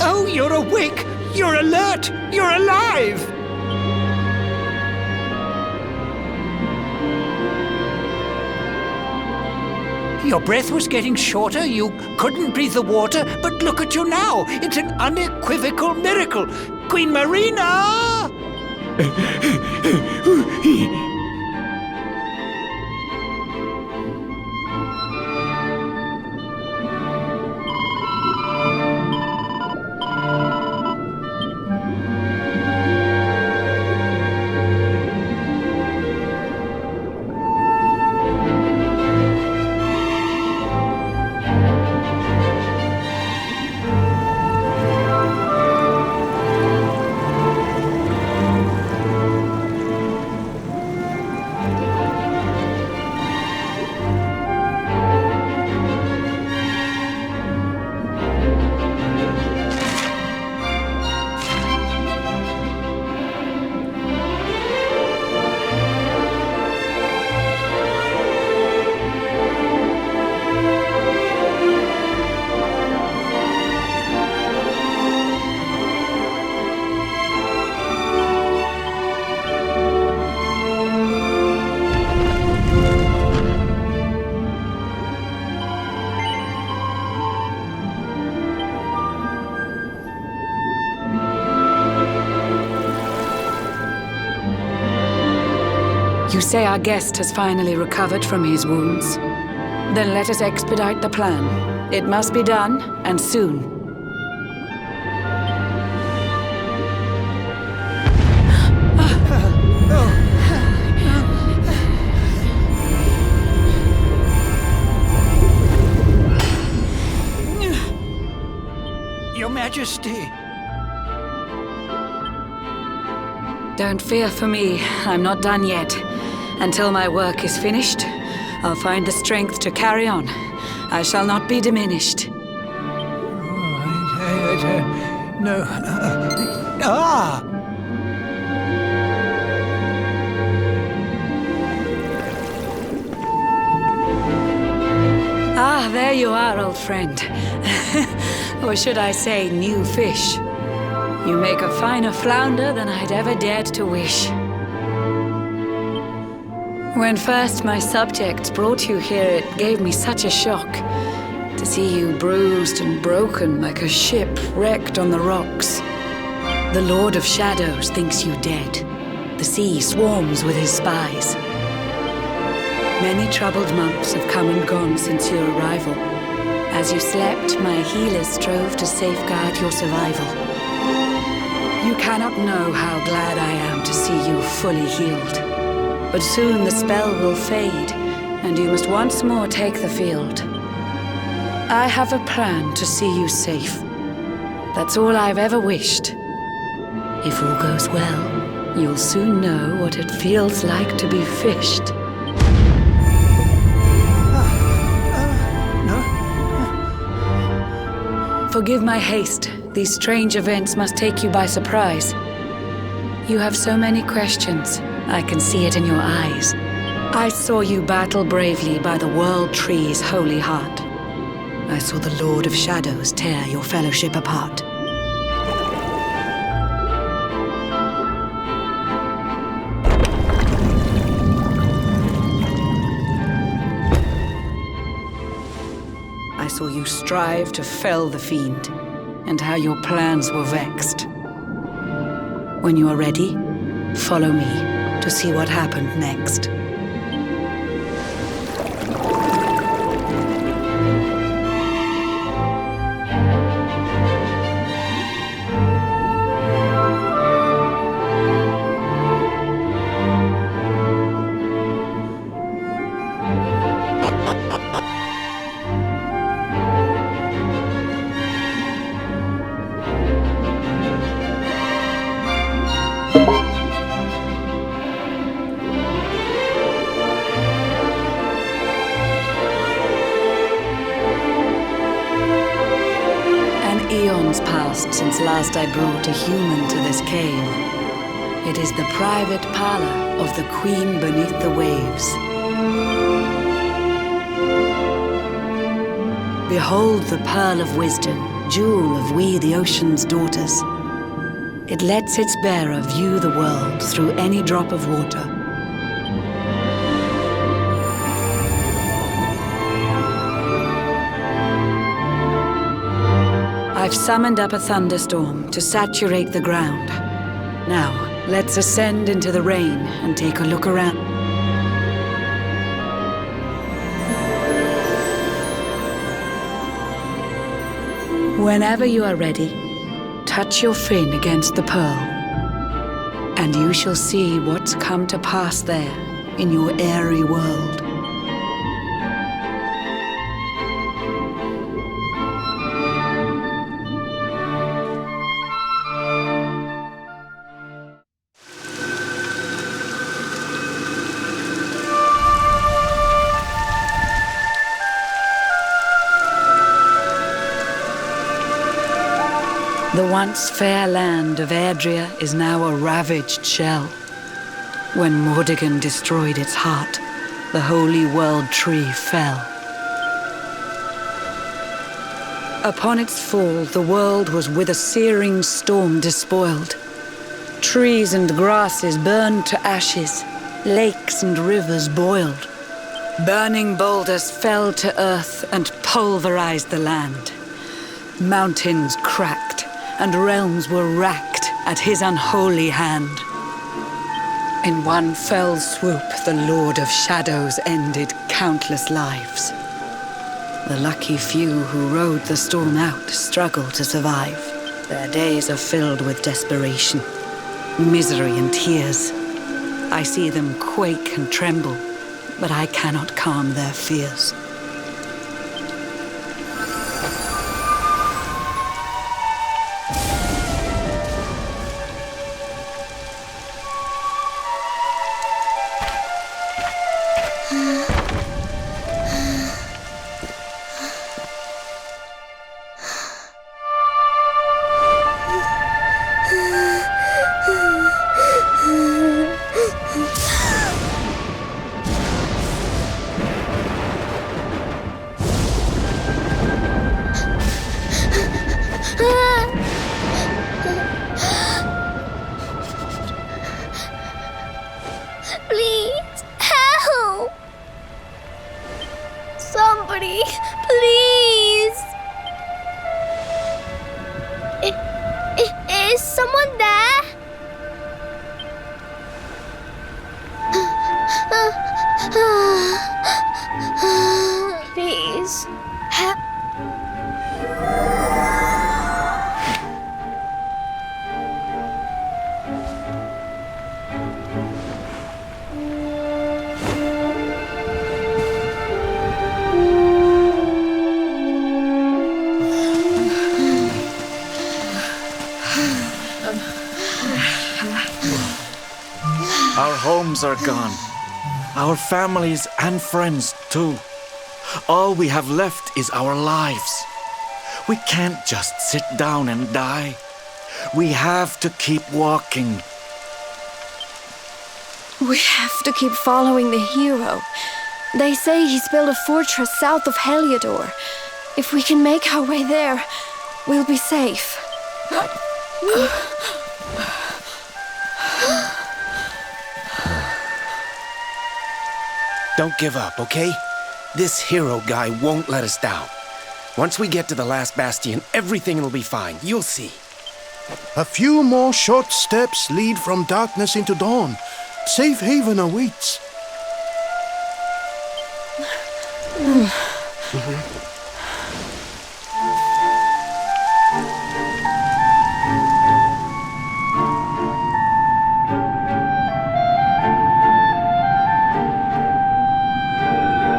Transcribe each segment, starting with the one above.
Oh, you're awake! You're alert! You're alive! Your breath was getting shorter, you couldn't breathe the water, but look at you now! It's an unequivocal miracle! Queen Marina! You say our guest has finally recovered from his wounds? Then let us expedite the plan. It must be done, and soon. Your Majesty! Don't fear for me. I'm not done yet. Until my work is finished, I'll find the strength to carry on. I shall not be diminished. No. Ah, there you are, old friend. Or should I say, new fish. You make a finer flounder than I'd ever dared to wish. When first my subjects brought you here, it gave me such a shock to see you bruised and broken like a ship wrecked on the rocks. The Lord of Shadows thinks you dead. The sea swarms with his spies. Many troubled months have come and gone since your arrival. As you slept, my healers strove to safeguard your survival. You cannot know how glad I am to see you fully healed. But soon the spell will fade, and you must once more take the field. I have a plan to see you safe. That's all I've ever wished. If all goes well, you'll soon know what it feels like to be fished. Forgive my haste. These strange events must take you by surprise. You have so many questions. I can see it in your eyes. I saw you battle bravely by the World Tree's holy heart. I saw the Lord of Shadows tear your fellowship apart. I saw you strive to fell the fiend, and how your plans were vexed. When you are ready, follow me to see what happened next. Eons passed since last I brought a human to this cave. It is the private parlor of the Queen beneath the waves. Behold the pearl of wisdom, jewel of we the ocean's daughters. It lets its bearer view the world through any drop of water. I've summoned up a thunderstorm to saturate the ground. Now, let's ascend into the rain and take a look around. Whenever you are ready, touch your fin against the pearl, and you shall see what's come to pass there in your airy world. The once fair land of Adria is now a ravaged shell. When Mordegon destroyed its heart, the holy world tree fell. Upon its fall, the world was with a searing storm despoiled. Trees and grasses burned to ashes, lakes and rivers boiled. Burning boulders fell to earth and pulverized the land. Mountains cracked, and realms were racked at his unholy hand. In one fell swoop, the Lord of Shadows ended countless lives. The lucky few who rode the storm out struggle to survive. Their days are filled with desperation, misery and tears. I see them quake and tremble, but I cannot calm their fears. Please, help! Somebody, please! Is someone there? Please, help. Our homes are gone. Our families and friends too. All we have left is our lives. We can't just sit down and die. We have to keep walking. We have to keep following the hero. They say he's built a fortress south of Heliodor. If we can make our way there, we'll be safe. Don't give up, okay? This hero guy won't let us down. Once we get to the last bastion, everything will be fine. You'll see. A few more short steps lead from darkness into dawn. Safe haven awaits.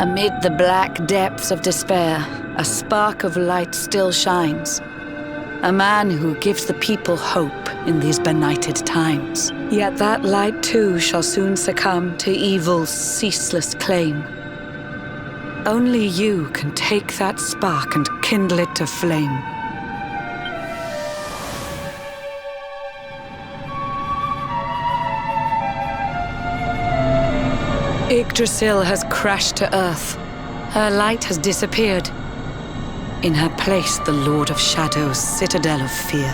Amid the black depths of despair, a spark of light still shines. A man who gives the people hope in these benighted times. Yet that light too shall soon succumb to evil's ceaseless claim. Only you can take that spark and kindle it to flame. Yggdrasil has crashed to earth. Her light has disappeared. In her place, the Lord of Shadows' citadel of fear.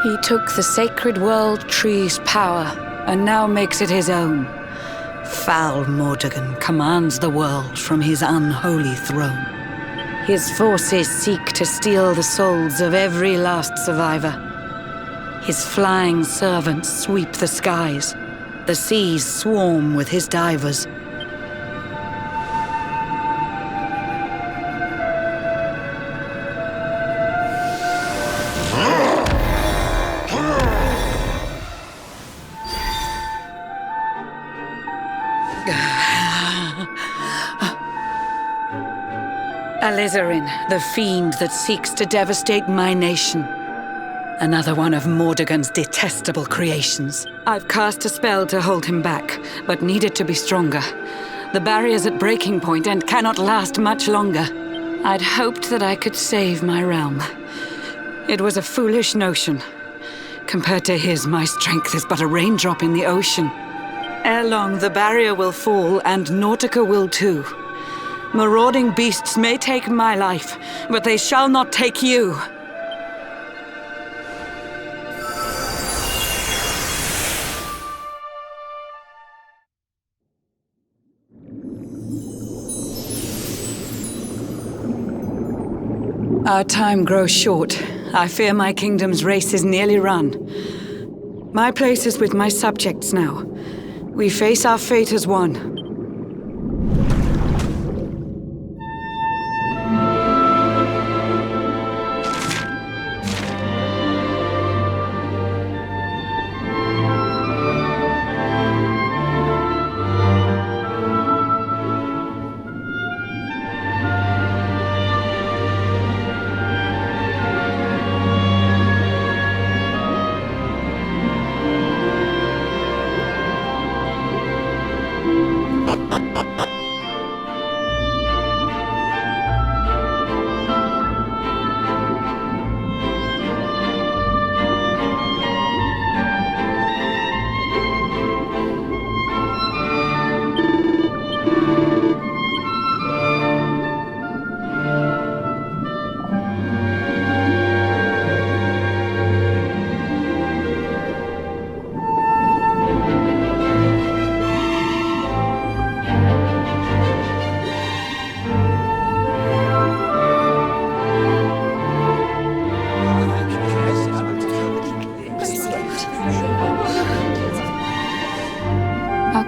He took the sacred world tree's power and now makes it his own. Foul Mordegon commands the world from his unholy throne. His forces seek to steal the souls of every last survivor. His flying servants sweep the skies. The seas swarm with his divers. Alizarin, the fiend that seeks to devastate my nation. Another one of Mordegon's detestable creations. I've cast a spell to hold him back, but need it to be stronger. The barrier's at breaking point and cannot last much longer. I'd hoped that I could save my realm. It was a foolish notion. Compared to his, my strength is but a raindrop in the ocean. Ere long, the barrier will fall, and Nautica will too. Marauding beasts may take my life, but they shall not take you. Our time grows short. I fear my kingdom's race is nearly run. My place is with my subjects now. We face our fate as one.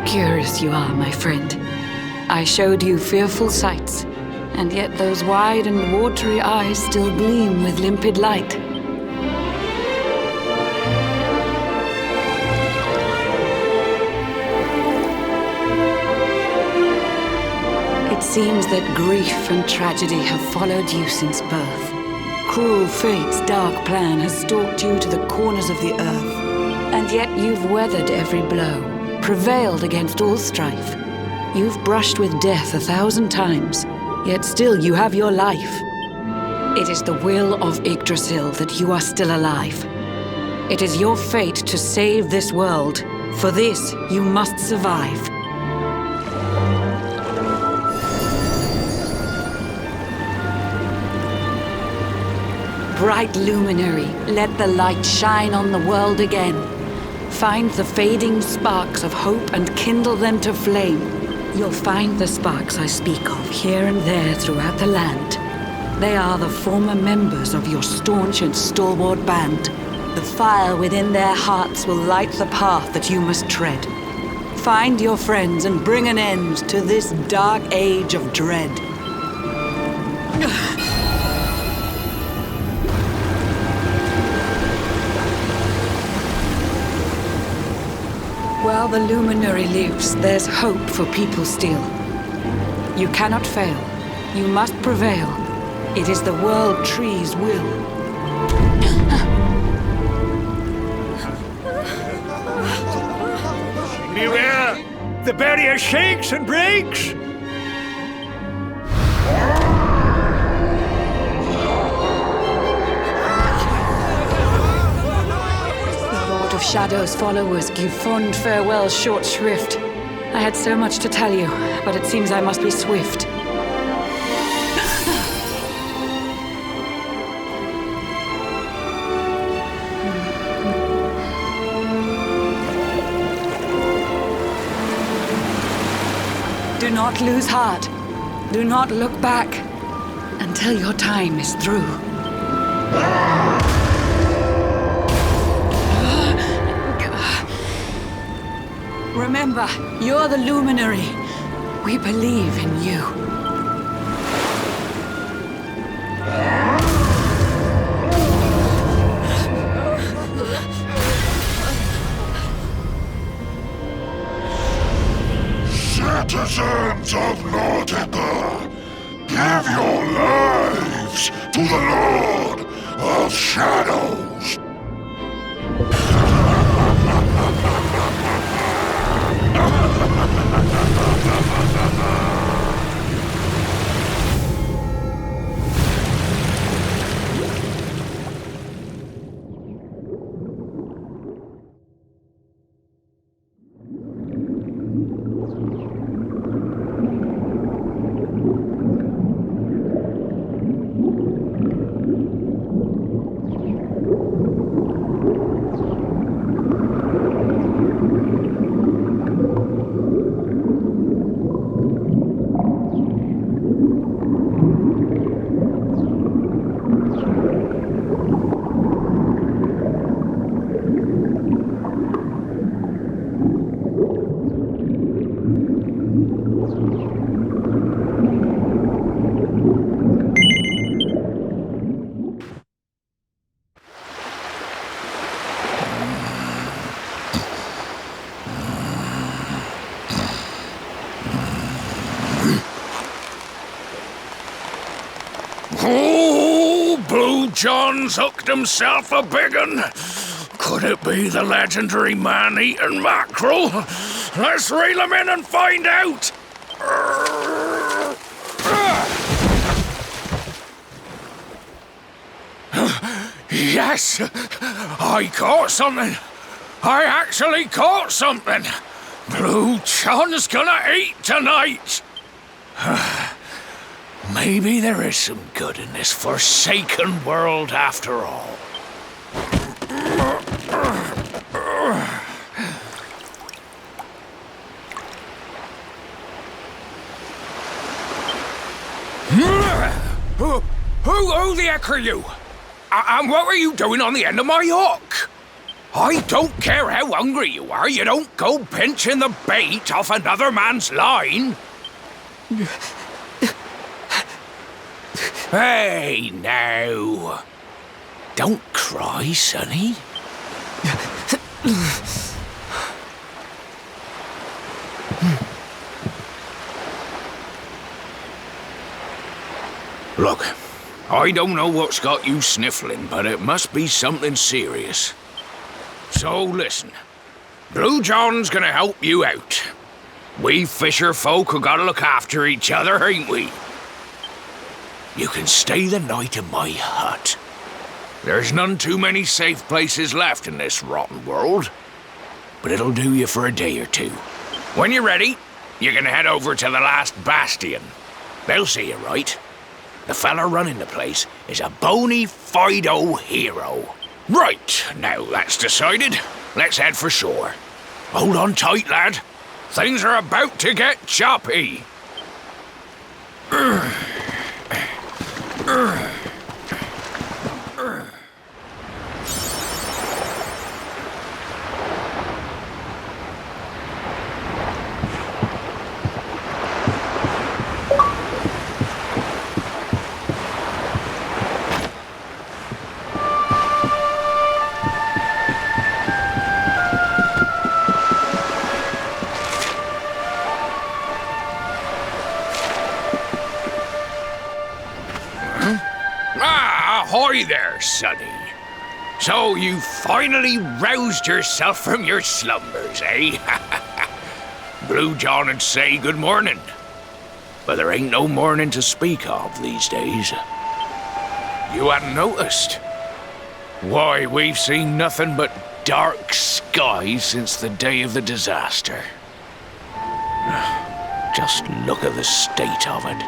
Curious you are, my friend. I showed you fearful sights, and yet those wide and watery eyes still gleam with limpid light. It seems that grief and tragedy have followed you since birth. Cruel fate's dark plan has stalked you to the corners of the earth, and yet you've weathered every blow. Prevailed against all strife. You've brushed with death 1,000 times, yet still you have your life. It is the will of Yggdrasil that you are still alive. It is your fate to save this world. For this, you must survive. Bright luminary, let the light shine on the world again. Find the fading sparks of hope and kindle them to flame. You'll find the sparks I speak of here and there throughout the land. They are the former members of your staunch and stalwart band. The fire within their hearts will light the path that you must tread. Find your friends and bring an end to this dark age of dread. While the luminary lives, there's hope for people still. You cannot fail. You must prevail. It is the world tree's will. Beware! The barrier shakes and breaks! Of Shadow's followers give fond farewell short shrift. I had so much to tell you, but it seems I must be swift. not lose heart. Do not look back until your time is through. Remember, you're the luminary. We believe in you. Citizens of Nautica, give your lives to the Lord of Shadows. Oh, Blue John's hooked himself a big un. Could it be the legendary man-eating mackerel? Let's reel him in and find out. Yes, I caught something. I actually caught something. Blue John's gonna eat tonight. Maybe there is some good in this forsaken world after all. Who the heck are you? And what were you doing on the end of my hook? I don't care how hungry you are, you don't go pinching the bait off another man's line. Hey, now. Don't cry, sonny. Look, I don't know what's got you sniffling, but it must be something serious. So listen, Blue John's gonna help you out. We fisher folk have gotta look after each other, ain't we? You can stay the night in my hut. There's none too many safe places left in this rotten world, but it'll do you for a day or two. When you're ready, you can head over to the last bastion. They'll see you right. The fella running the place is a bona fide hero. Right, now that's decided, let's head for shore. Hold on tight, lad. Things are about to get choppy. Ahoy there, sonny. So you finally roused yourself from your slumbers, eh? Blue John would say good morning. But there ain't no morning to speak of these days. You hadn't noticed? Why, we've seen nothing but dark skies since the day of the disaster. Just look at the state of it.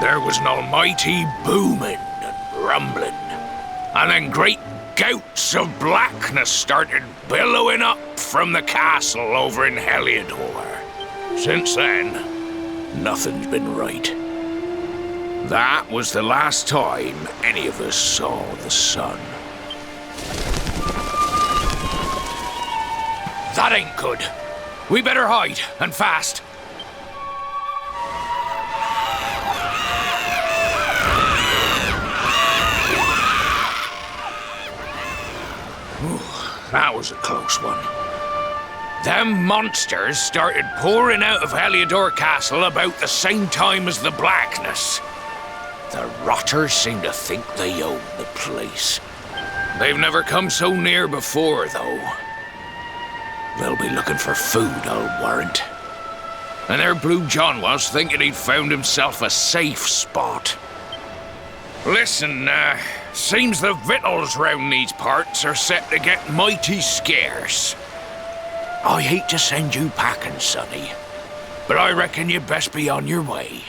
There was an almighty booming and rumbling, and then great gouts of blackness started billowing up from the castle over in Heliodor. Since then, nothing's been right. That was the last time any of us saw the sun. That ain't good. We better hide, and fast. That was a close one. Them monsters started pouring out of Heliodor Castle about the same time as the blackness. The rotters seem to think they own the place. They've never come so near before, though. They'll be looking for food, I'll warrant. And there Blue John was, thinking he'd found himself a safe spot. Listen, seems the victuals round these parts are set to get mighty scarce. I hate to send you packing, sonny, but I reckon you'd best be on your way.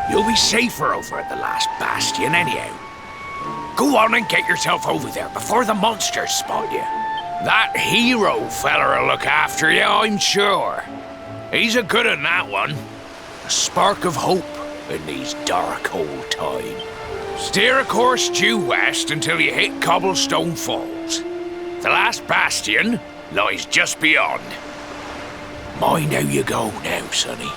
You'll be safer over at the last bastion anyhow. Go on and get yourself over there before the monsters spot you. That hero feller'll look after you, I'm sure. He's a good un, that one. A spark of hope in these dark old times. Steer a course due west until you hit Cobblestone Falls. The last bastion lies just beyond. Mind how you go now, sonny.